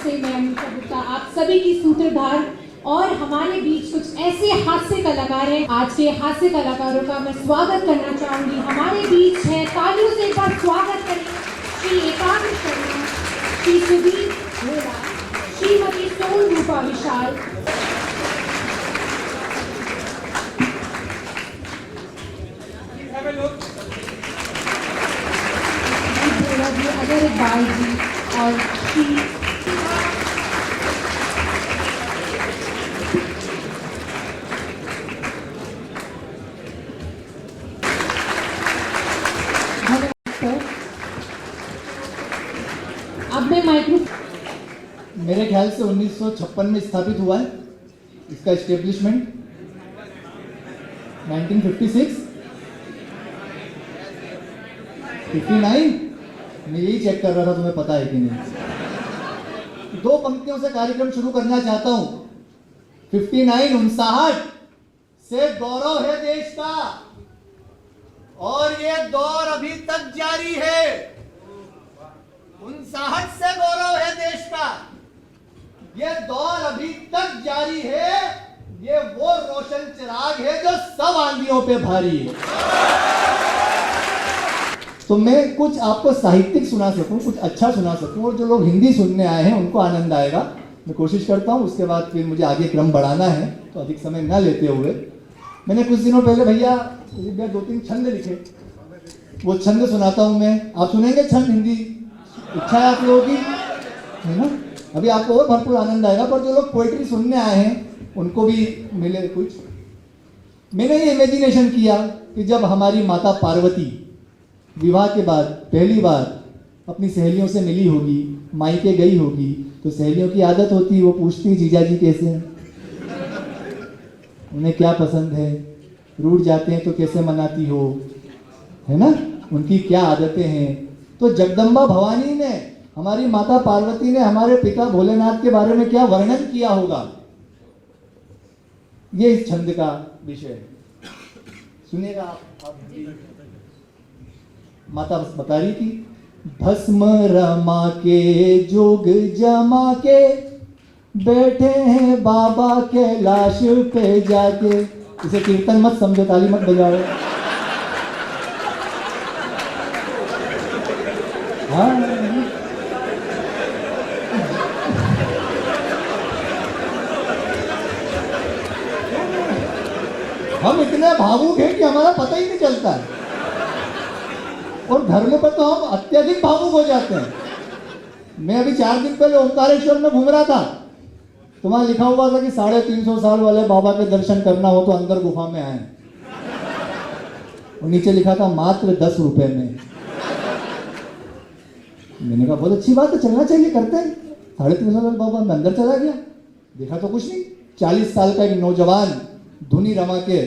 से मैं अनुषा गुप्ता आप सभी की सूत्रधार और हमारे बीच कुछ ऐसे हास्य कलाकार हैं। आज के हास्य कलाकारों का मैं स्वागत करना चाहूंगी। हमारे बीच है, तालियों से एक बार स्वागत करें, श्री एकाग्र शर्मा, श्री सुधीर भोला, श्रीमती सोन रूपा विशाल। अगर इकबाल जी और श्री अब मैं माइक्रोफोन मेरे ख्याल से 1956 में स्थापित हुआ है इसका एस्टेब्लिशमेंट। 1956 59 मैं यही चेक कर रहा था, तुम्हें पता है कि नहीं। दो पंक्तियों से कार्यक्रम शुरू करना चाहता हूं। 59 59 से गौरव है देश का और ये दौर अभी तक जारी है। 59 से गौरव है देश का, ये दौर अभी तक जारी है। ये वो रोशन चिराग है जो सब आंधियों पे भारी है। तो मैं कुछ आपको साहित्यिक सुना सकूं, कुछ अच्छा सुना सकूं, और जो लोग हिंदी सुनने आए हैं उनको आनंद आएगा। मैं कोशिश करता हूं। उसके बाद फिर मुझे आगे क्रम बढ़ाना है, तो अधिक समय न लेते हुए मैंने कुछ दिनों पहले भैया 2-3 छंद लिखे, वो छंद सुनाता हूं मैं। आप सुनेंगे छंद? हिंदी इच्छा है आप लोगों की, है ना? अभी आपको और भरपूर आनंद आएगा। पर जो लोग पोएट्री सुनने आए हैं उनको भी मिले कुछ। मैंने ये इमेजिनेशन किया कि जब हमारी माता पार्वती विवाह के बाद पहली बार अपनी सहेलियों से मिली होगी, मायके गई होगी, तो सहेलियों की आदत होती, वो पूछती जीजा जी कैसे हैं, उन्हें क्या पसंद है, रूठ जाते हैं तो कैसे मनाती हो, है ना? उनकी क्या आदतें हैं। तो जगदम्बा भवानी ने, हमारी माता पार्वती ने हमारे पिता भोलेनाथ के बारे में क्या वर्णन किया होगा, ये इस छंद का विषय है। सुनिएगा आप। माता बस बता रही थी, भस्म रमा के जोग जमा के बैठे हैं बाबा कैलाश पे जाके। इसे कीर्तन मत समझो, ताली मत बजाओ। हाँ, हम इतने भावुक हैं कि हमारा पता ही नहीं चलता है, और धर्म पर तो हम अत्यधिक भावुक हो जाते हैं। मैं अभी 4 दिन पहले ओंकारेश्वर में घूम रहा था, तो वहां लिखा हुआ था कि 350 साल वाले बाबा के दर्शन करना हो तो अंदर गुफा में आए, और नीचे लिखा था मात्र 10 रुपए में। मैंने कहा बहुत अच्छी बात है, चलना चाहिए, करते हैं। 350 साल बाबा, मैं अंदर चला गया, देखा तो कुछ नहीं। 40 साल का एक नौजवान धुनी रमा के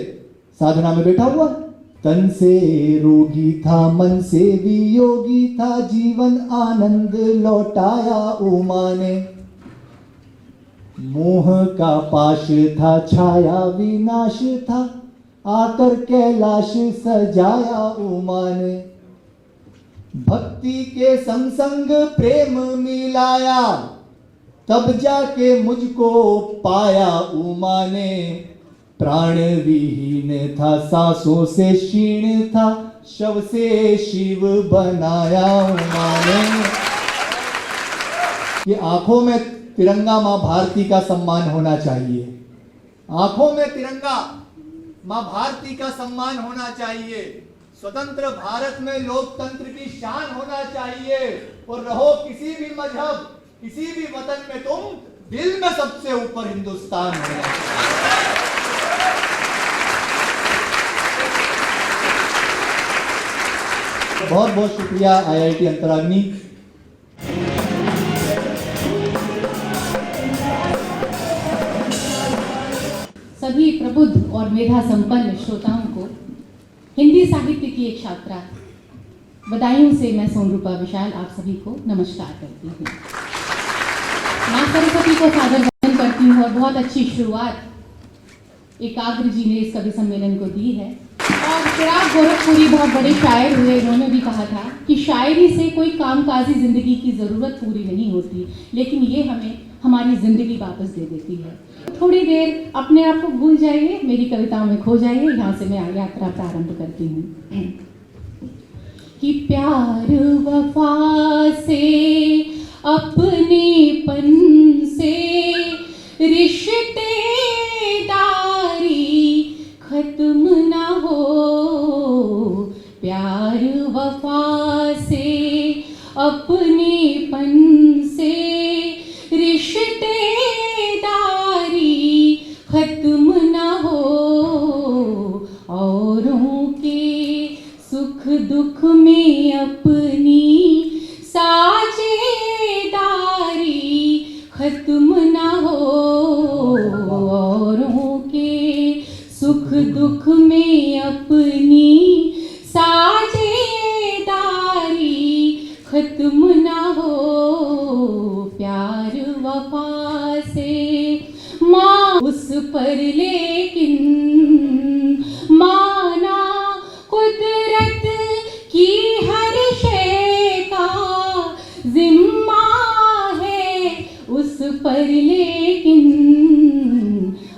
साधना में बैठा हुआ। तन से रोगी था, मन से वियोगी था, जीवन आनंद लौटाया उमा ने। मोह का पाश था, छाया विनाश था, आकर कैलाश सजाया उमा ने। भक्ति के संग संग प्रेम मिलाया, तब जाके मुझको पाया उमा ने। प्राण विहीन था, सांसों से क्षीण था, शव से शिव बनाया उमा ने। ये आंखों में तिरंगा मां भारती का सम्मान होना चाहिए। आंखों में तिरंगा मां भारती का सम्मान होना चाहिए। स्वतंत्र भारत में लोकतंत्र की शान होना चाहिए। और रहो किसी भी मजहब, किसी भी वतन में, तुम दिल में सबसे ऊपर हिंदुस्तान होना चाहिए। बहुत बहुत शुक्रिया IIT अंतराग्नि। सभी प्रबुद्ध और मेधा संपन्न श्रोताओं को हिंदी साहित्य की एक छात्रा बधाइयों से मैं सोन रूपा विशाल आप सभी को नमस्कार करती हूँ। मां सरस्वती को सादर वंदन करती हूँ और बहुत अच्छी शुरुआत एकाग्र जी ने इस कवि सम्मेलन को दी है। और चिराग गोरखपुरी बहुत बड़े शायर हुए, इन्होंने भी कहा था कि शायरी से कोई कामकाजी ज़िंदगी की ज़रूरत पूरी नहीं होती, लेकिन ये हमें हमारी ज़िंदगी वापस दे देती है। थोड़ी देर अपने आप को भूल जाइए, मेरी कविताओं में खो जाइए। यहाँ से मैं यात्रा प्रारंभ करती हूँ कि प्यार वफा से, अपनेपन से, रिश्तेदारी खत्म ना हो। प्यार वफा से, अपनेपन से, रिश्तेदारी खत्म ना हो। औरों के सुख दुख में अपनी साझेदारी खत्म ना हो। औरों के सुख दुख में अपनी साझेदारी खत्म ना हो। प्यार वफा से माँ उस पर, लेकिन माना कुदरत की हर शय का जिम्मा है उस पर, लेकिन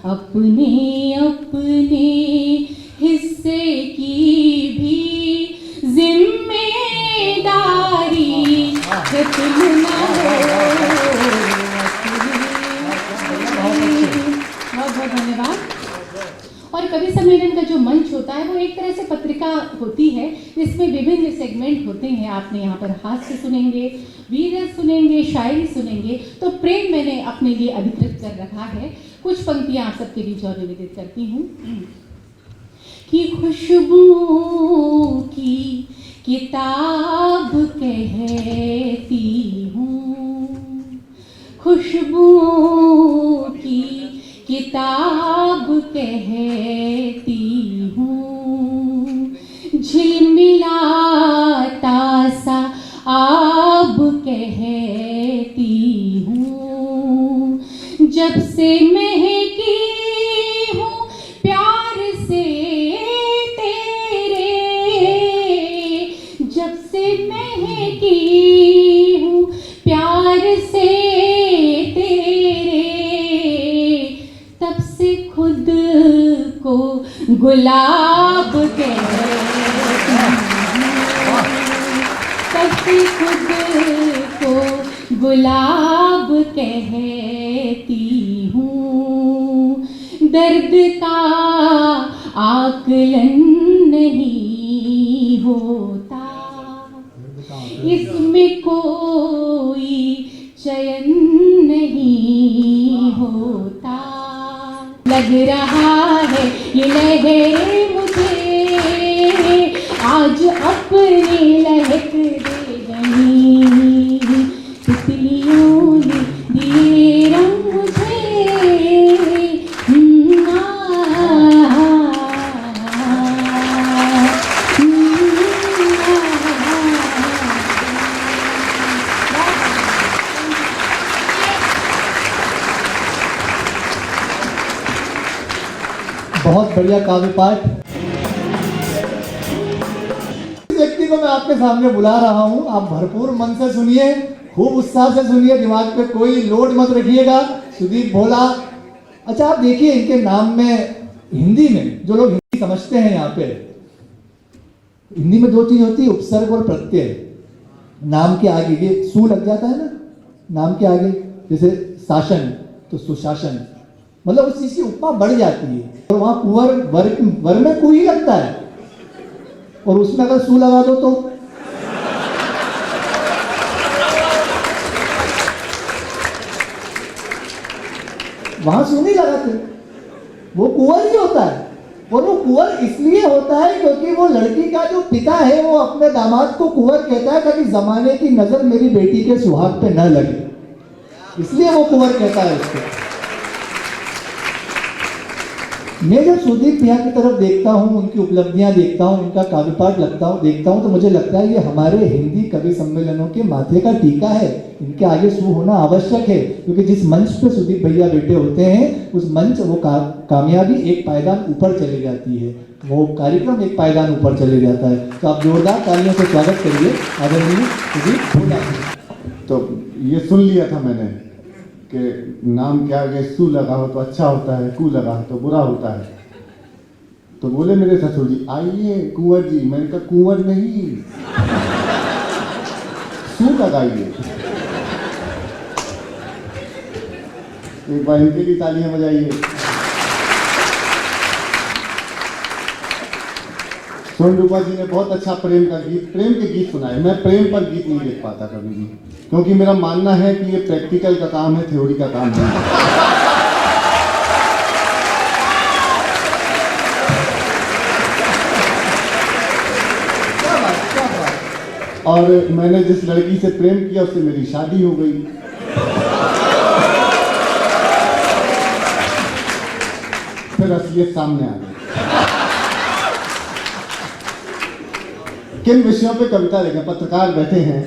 अपने अपने हिस्से की भी जिम्मेदारी खत्म ना हो। बहुत बहुत धन्यवाद। और कवि सम्मेलन का जो मंच होता है वो एक तरह से पत्रिका होती है, जिसमें विभिन्न सेगमेंट होते हैं। आपने यहाँ पर हास्य सुनेंगे, वीर सुनेंगे, शायरी सुनेंगे। तो प्रेम मैंने अपने लिए अधिकृत कर रखा है। कुछ पंक्तियाँ आप सबके बीच और निवेदित करती हूँ कि खुशबू की किताब कहती हूँ, खुशबू की किताब कहती हूँ, झिलमिलाता सा आब कहती हूँ। जब से महकी हूँ प्यार से तेरे, जब से महकी हूँ प्यार से तेरे, तब से खुद को गुलाब कहती हूँ, तब से खुद को गुलाब कहती हूँ। दर्द का आकलन नहीं होता, इसमें कोई चयन नहीं होता। लग रहा है ये लहरें मुझे आज अपनी लहक दे गई, तितलियों ने दिए रंग मुझे। बहुत बढ़िया काव्य पाठ। इस व्यक्ति को मैं आपके सामने बुला रहा हूं, आप भरपूर मन से सुनिए, खूब उत्साह से सुनिए, दिमाग पे कोई लोड मत रखिएगा। सुदीप भोला। अच्छा आप देखिए इनके नाम में हिंदी में, जो लोग हिंदी समझते हैं यहाँ पे, हिंदी में दो चीज होती है, उपसर्ग और प्रत्यय। नाम के आगे ये सु लग जाता है ना, नाम के आगे, जैसे शासन तो सुशासन, मतलब उस चीज की उपमा बढ़ जाती है। और वहां कुंवर वर में कु ही लगता है, और उसमें अगर सु लगा दो तो वहां सु नहीं लगाते, वो कुंवर ही होता है। और वो कुंवर इसलिए होता है क्योंकि वो लड़की का जो पिता है वो अपने दामाद को कुंवर कहता है ताकि जमाने की नजर मेरी बेटी के सुहाग पे न लगे, इसलिए वो कुंवर कहता है उसको। मैं जब सुदीप भैया की तरफ देखता हूँ, उनकी उपलब्धियां देखता हूँ, उनका काव्य पाठ देखता हूँ, तो मुझे लगता है ये हमारे हिंदी कवि सम्मेलनों के माथे का टीका है। इनके आगे सू होना आवश्यक है, क्योंकि जिस मंच पे सुदीप भैया बैठे होते हैं उस मंच वो कामयाबी एक पायदान ऊपर चली जाती है, वो कार्यक्रम एक पायदान ऊपर चले जाता है। तो आप जोरदार तालियों से स्वागत करिए आदरणीय सुदीप भोला। तो ये सुन लिया था मैंने कि नाम के आगे सू लगा हो तो अच्छा होता है, कू लगा हो तो बुरा होता है। तो बोले मेरे ससुर जी, आइए कुंवर जी। मैंने कहा कुंवर नहीं, सू लगाइए। एक बार इनके लिए तालियां बजाइए। सोन रूपा जी ने बहुत अच्छा प्रेम के गीत सुनाए। मैं प्रेम पर गीत नहीं लिख पाता कभी भी, क्योंकि मेरा मानना है कि ये प्रैक्टिकल का काम है, थ्योरी का काम नहीं है। और मैंने जिस लड़की से प्रेम किया उससे मेरी शादी हो गई। फिर असलियत सामने आ गई। किन विषयों पे कविता लिखें? पत्रकार बैठे हैं,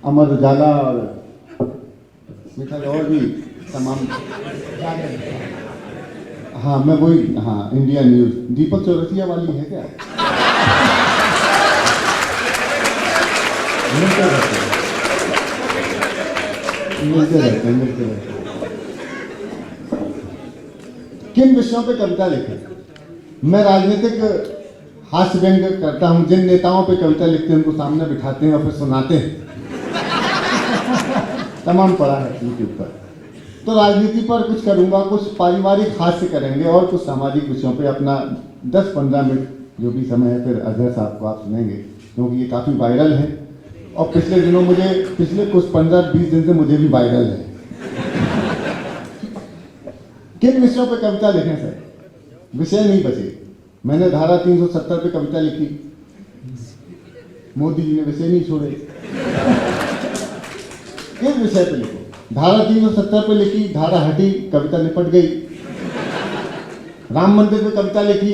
अमर उजाला और मिठाई और भी तमाम। हाँ मैं वही, हाँ इंडिया न्यूज। दीपक चौरसिया वाली है क्या? मिलते रहते। किन विषयों पे कविता लिखें? मैं राजनीतिक हास्य व्यंग करता हूं। जिन नेताओं पे कविता लिखते हैं उनको सामने बिठाते हैं और फिर सुनाते हैं। तमाम पढ़ा है यूट्यूब पर। तो राजनीति पर कुछ करूंगा, कुछ पारिवारिक हास्य करेंगे और कुछ सामाजिक विषयों पे अपना 10-15 मिनट जो भी समय है फिर अजहर साहब को आप सुनेंगे, क्योंकि ये काफ़ी वायरल है। और पिछले दिनों पिछले कुछ 15-20 दिन से मुझे भी वायरल है। किन विषयों पे कविता लिखें सर? विषय नहीं बचे। मैंने धारा 370 पे कविता लिखी, मोदी जी ने विषय नहीं छोड़े। किस विषय पे लिखो? धारा 370 पे लिखी, धारा हटी, कविता निपट गई। राम मंदिर पे कविता लिखी,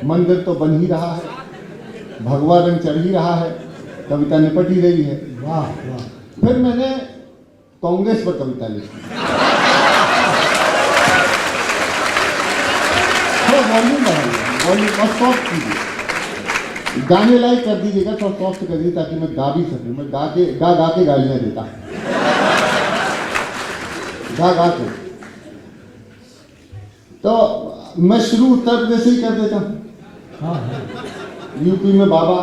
मंदिर तो बन ही रहा है, भगवा रंग चढ़ ही रहा है, कविता निपट ही रही है। वाह वाह। फिर मैंने कांग्रेस पर कविता लिखी। वॉल्यूम बढ़ाइए, वॉल्यूम और सॉफ्ट कीजिए, गाने लाइक कर दीजिएगा, थोड़ा सॉफ्ट कर दीजिए ताकि मैं गा भी सकूं। मैं गा के गालियां देता, गा के। तो मैं शुरू उत्तर प्रदेश से ही कर देता हूं। यूपी में बाबा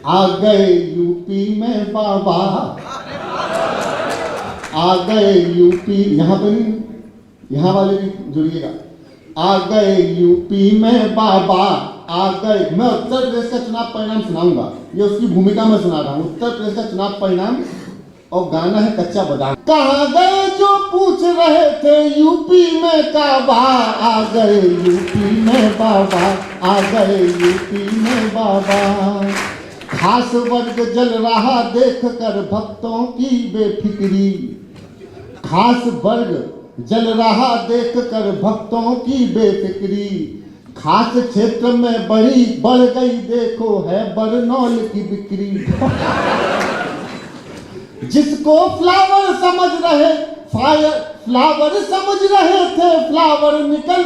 आ गए, यूपी में बाबा आ गए, यूपी। यहाँ पर नहीं, यहाँ वाले भी जुड़िएगा। आ गए यूपी में बाबा आ गए। मैं उत्तर प्रदेश का चुनाव परिणाम सुनाऊंगा, ये उसकी भूमिका में सुना रहा हूँ। उत्तर प्रदेश का चुनाव परिणाम और गाना है कच्चा बादाम। कहाँ गए जो पूछ रहे थे यूपी में काबा, आ गए यूपी में बाबा आ गए यूपी में बाबा। खास वर्ग जल रहा देख कर भक्तों की बेफिक्री, खास वर्ग जल रहा देख कर भक्तों की बेफिक्री। खास क्षेत्र में बढ़ गई देखो है बरनौल की बिक्री। जिसको फ्लावर समझ रहे फ्लावर समझ रहे थे, फ्लावर निकल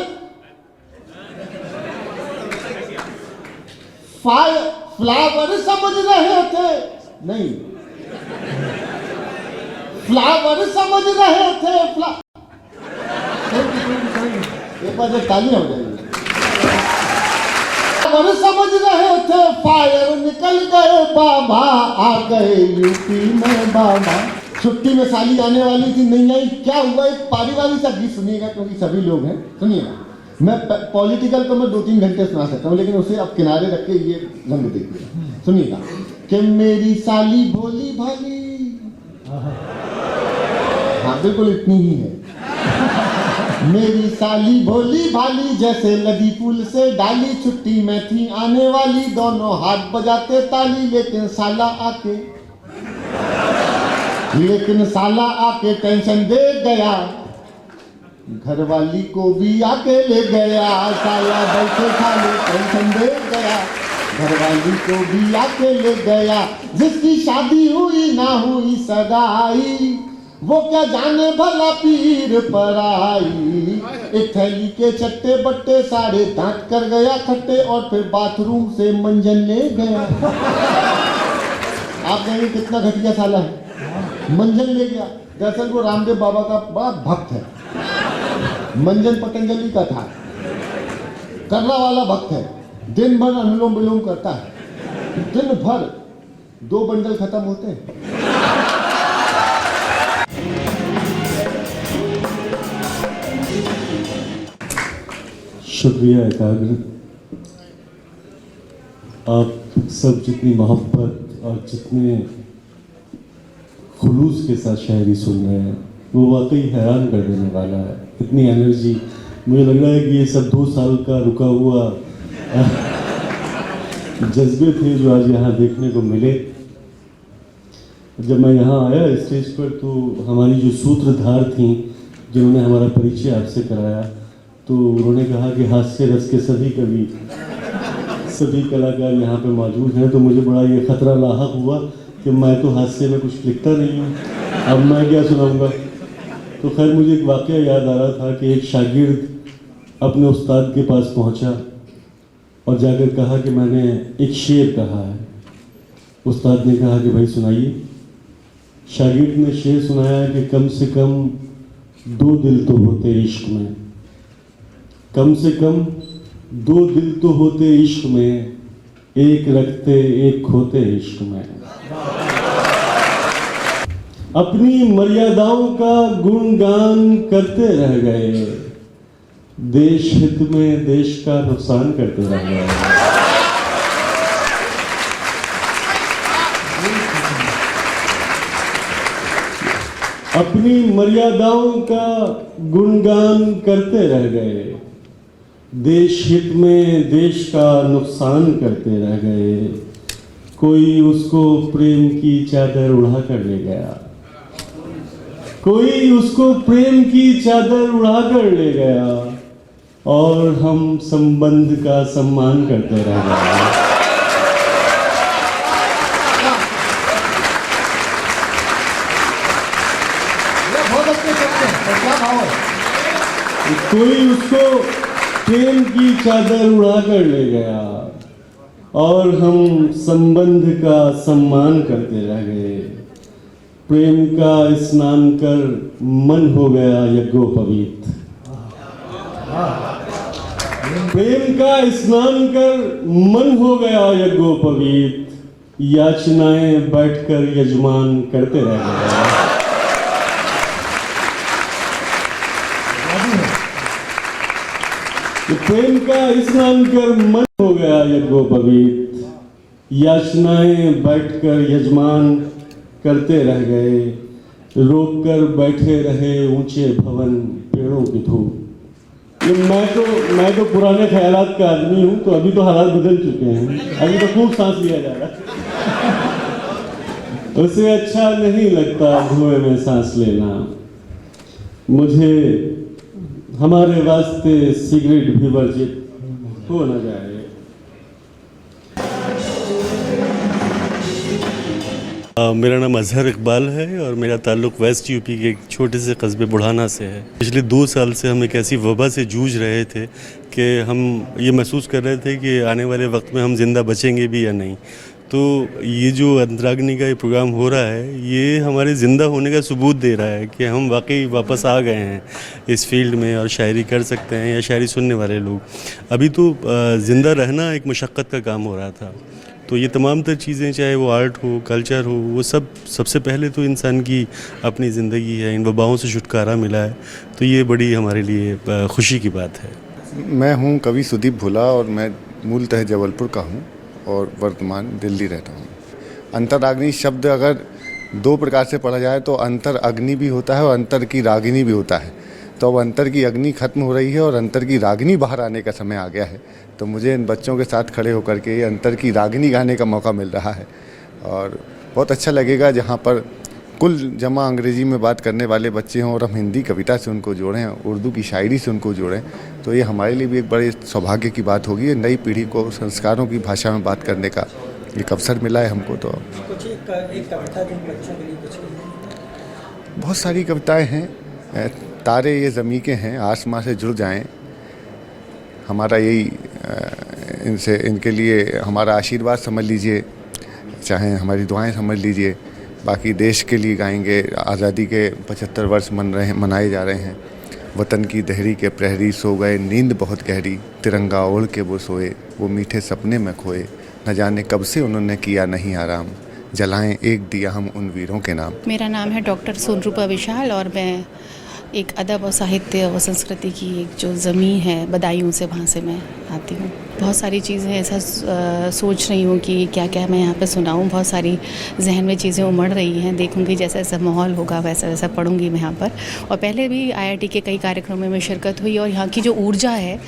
फ्लावर समझ रहे थे, नहीं फ्लावर समझ रहे थे। एक बार जब तालियां हो जाएंगी। फ्लावर समझ रहे थे, फायर निकल गए बाबा आ गए यूपी में बाबा। छुट्टी में साली आने वाली थी, नहीं आई। क्या हुआ? एक पारिवारिक सा गीत सुनिएगा, क्योंकि सभी लोग हैं। सुनिएगा, मैं पॉलिटिकल तो मैं 2-3 घंटे सुना सकता हूँ, लेकिन उसे अब किनारे रख के ये रंग देखिए। सुनिएगा कि मेरी साली भोली भाली, हाँ बिल्कुल इतनी ही है। मेरी साली भोली भाली जैसे लगी पुल से डाली, छुट्टी में थी आने वाली, दोनों हाथ बजाते ताली, लेकिन साला आके लेकिन साला आके टेंशन दे गया, घरवाली को भी आके ले गया। साला बैठे खाली टेंशन दे गया, घरवाली को भी आके ले गया। जिसकी शादी हुई ना हुई सगाई, वो क्या जाने भला पीर पर आई। एक थैली के चट्टे बट्टे सारे दांत कर गया खट्टे, और फिर बाथरूम से मंजन ले गया। आप कहेंगे कितना घटिया साला है, मंजन ले गया। दरअसल वो रामदेव बाबा का बड़ा भक्त है, मंजन पतंजलि का था, करला वाला भक्त है। दिन भर अनुलोम विलोम करता है, दिन भर 2 बंडल खत्म होते हैं। शुक्रिया एकाग्र, आप सब जितनी मोहब्बत और जितने खुलूस के साथ शायरी सुन रहे हैं वो वाकई हैरान कर देने वाला है। इतनी एनर्जी, मुझे लग रहा है कि ये सब 2 साल का रुका हुआ जज्बे थे जो आज यहाँ देखने को मिले। जब मैं यहाँ आया स्टेज पर तो हमारी जो सूत्रधार थी जिन्होंने हमारा परिचय आपसे कराया, तो उन्होंने कहा कि हास्य रस के सभी कवि, सभी कलाकार यहाँ पे मौजूद हैं। तो मुझे बड़ा ये खतरा लाहक हुआ कि मैं तो हास्य में कुछ लिखता नहीं हूँ, अब मैं क्या सुनाऊँगा। तो खैर मुझे एक वाक़या याद आ रहा था कि एक शागिर्द अपने उस्ताद के पास पहुँचा और जाकर कहा कि मैंने एक शेर कहा है। उस्ताद ने कहा कि भाई सुनाइए। शागिर्द ने शेर सुनाया कि कम से कम 2 दिल तो होते इश्क में, कम से कम 2 दिल तो होते इश्क में, एक रखते एक खोते इश्क में। अपनी मर्यादाओं का गुणगान करते रह गए, देश हित में देश का नुकसान करते रह गए। अपनी मर्यादाओं का गुणगान करते रह गए, देश हित में देश का नुकसान करते रह गए। कोई उसको प्रेम की चादर उड़ा कर ले गया, कोई उसको प्रेम की चादर उड़ा कर ले गया, और हम संबंध का सम्मान करते रह गए। कोई उसको प्रेम की चादर उड़ा कर ले गया, और हम संबंध का सम्मान करते रह गए। प्रेम का स्नान कर मन हो गया यज्ञोपवीत, प्रेम का स्नान कर मन हो गया यज्ञोपवीत, याचनाएं बैठकर यजमान करते रह गए। प्रेम का स्नान कर मन हो गया यज्ञोपवीत, याचनाएं बैठकर यजमान करते रह गए। रोक कर बैठे रहे ऊंचे भवन पेड़ों की धूप। मैं तो पुराने ख्यालात का आदमी हूं, तो अभी तो हालात बदल चुके हैं, अभी तो खूब सांस लिया जा रहा है। उसे अच्छा नहीं लगता धुएं में सांस लेना, मुझे हमारे वास्ते सिगरेट भी वर्जित हो न जाए। मेरा नाम अजहर इकबाल है और मेरा ताल्लुक़ वेस्ट यूपी के एक छोटे से कस्बे बुढ़ाना से है। पिछले 2 साल से हम एक ऐसी वबा से जूझ रहे थे कि हम ये महसूस कर रहे थे कि आने वाले वक्त में हम ज़िंदा बचेंगे भी या नहीं। तो ये जो अंतराग्नि का ये प्रोग्राम हो रहा है, ये हमारे ज़िंदा होने का सबूत दे रहा है कि हम वाकई वापस आ गए हैं इस फील्ड में और शायरी कर सकते हैं या शायरी सुनने वाले लोग। अभी तो ज़िंदा रहना एक मशक्क़त का काम हो रहा था। तो ये तमाम तर चीज़ें, चाहे वो आर्ट हो, कल्चर हो, वो सब सबसे पहले तो इंसान की अपनी ज़िंदगी है। इन वबाओं से छुटकारा मिला है, तो ये बड़ी हमारे लिए खुशी की बात है। मैं हूँ कवि सुदीप भुला और मैं मूलतः जबलपुर का हूँ और वर्तमान दिल्ली रहता हूँ। अंतराग्नि शब्द अगर 2 प्रकार से पढ़ा जाए तो अंतर अग्नि भी होता है और अंतर की रागिनी भी होता है। तो अब अंतर की अग्नि खत्म हो रही है और अंतर की रागिनी बाहर आने का समय आ गया है। तो मुझे इन बच्चों के साथ खड़े होकर के ये अंतर की रागिनी गाने का मौका मिल रहा है और बहुत अच्छा लगेगा, जहाँ पर कुल जमा अंग्रेज़ी में बात करने वाले बच्चे हों और हम हिंदी कविता से उनको जोड़ें, उर्दू की शायरी से उनको जोड़ें, तो ये हमारे लिए भी एक बड़े सौभाग्य की बात होगी। नई पीढ़ी को संस्कारों की भाषा में बात करने का एक अवसर मिला है हमको। तो कुछ एक कविता जो बच्चों के लिए कुछ बहुत सारी कविताएं हैं। तारे ये ज़मीं के हैं, आसमां से जुड़ जाएं, हमारा यही इनके लिए हमारा आशीर्वाद समझ लीजिए, चाहे हमारी दुआएं समझ लीजिए। बाकी देश के लिए गाएंगे। आज़ादी के 75 वर्ष मनाए जा रहे हैं। वतन की दहरी के प्रहरी सो गए, नींद बहुत गहरी, तिरंगा ओढ़ के वो सोए, वो मीठे सपने में खोए, न जाने कब से उन्होंने किया नहीं आराम, जलाएं एक दिया हम उन वीरों के नाम। मेरा नाम है डॉक्टर सोनरूपा विशाल और मैं एक अदब और साहित्य और संस्कृति की एक जो ज़मीन है बदायूं से, वहाँ से मैं आती हूँ। बहुत सारी चीज़ें ऐसा सोच रही हूँ कि क्या क्या मैं यहाँ पे सुनाऊँ। बहुत सारी जहन में चीज़ें उमड़ रही हैं। देखूँगी जैसा जैसा माहौल होगा वैसा वैसा पढ़ूँगी मैं यहाँ पर। और पहले भी IIT के कई कार्यक्रमों में शिरकत हुई और यहाँ की जो ऊर्जा है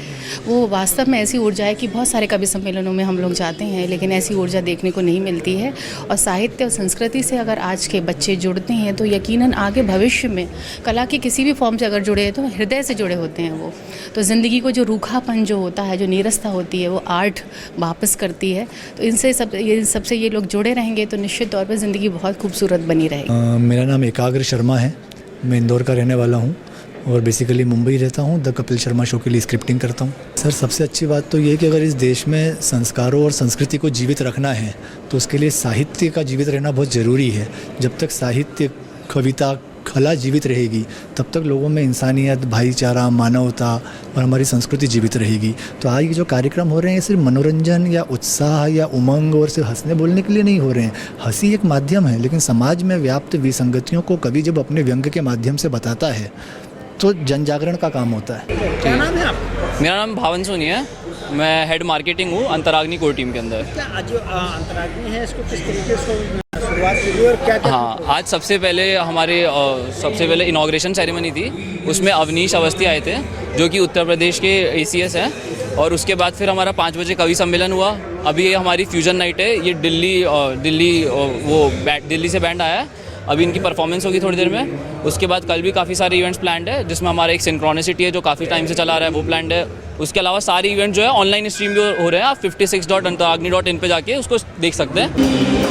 वो वास्तव में ऐसी ऊर्जा है कि बहुत सारे कवि सम्मेलनों में हम लोग जाते हैं लेकिन ऐसी ऊर्जा देखने को नहीं मिलती है। और साहित्य और संस्कृति से अगर आज के बच्चे जुड़ते हैं तो यकीनन आगे भविष्य में कला के किसी भी फॉर्म से अगर जुड़े हैं तो हृदय से जुड़े होते हैं वो। तो ज़िंदगी को जो रूखापन जो होता है, जो नीरसता होती है, वो आर्ट वापस करती है। तो इनसे सबसे ये लोग जुड़े रहेंगे तो निश्चित तौर पर ज़िंदगी बहुत खूबसूरत बनी रहेगी। मेरा नाम एकाग्र शर्मा है। मैं इंदौर का रहने वाला हूँ और बेसिकली मुंबई रहता हूँ। द कपिल शर्मा शो के लिए स्क्रिप्टिंग करता हूँ। सर, सबसे अच्छी बात तो ये है कि अगर इस देश में संस्कारों और संस्कृति को जीवित रखना है तो उसके लिए साहित्य का जीवित रहना बहुत ज़रूरी है। जब तक साहित्य, कविता, कला जीवित रहेगी तब तक लोगों में इंसानियत, भाईचारा, मानवता और हमारी संस्कृति जीवित रहेगी। तो आज के जो कार्यक्रम हो रहे हैं सिर्फ मनोरंजन या उत्साह या उमंग और सिर्फ हंसने बोलने के लिए नहीं हो रहे हैं। हंसी एक माध्यम है लेकिन समाज में व्याप्त विसंगतियों को कवि जब अपने व्यंग के माध्यम से बताता है तो जन जागरण का काम होता है। क्या नाम है आप? मेरा नाम भावन सोनी है। मैं हेड मार्केटिंग हूँ अंतराग्नि कोर टीम के अंदर। क्या जो अंतराग्नि है इसको किस तरीके से शुरुआत की और क्या क्या? हाँ, आज सबसे पहले इनॉग्रेशन सेरेमनी थी। उसमें अवनीश अवस्थी आए थे जो कि उत्तर प्रदेश के ACS हैं। और उसके बाद फिर हमारा 5 बजे कवि सम्मेलन हुआ। अभी ये हमारी फ्यूजन नाइट है। ये दिल्ली से बैंड आया है। अभी इनकी परफॉर्मेंस होगी थोड़ी देर में। उसके बाद कल भी काफ़ी सारे इवेंट्स प्लान्ड है जिसमें हमारा एक सिंक्रोनिसिटी है जो काफ़ी टाइम से चला रहा है, वो प्लान्ड है। उसके अलावा सारे इवेंट जो है ऑनलाइन स्ट्रीम भी हो रहे हैं। आप 56.antaragni.in पे जाके उसको देख सकते हैं।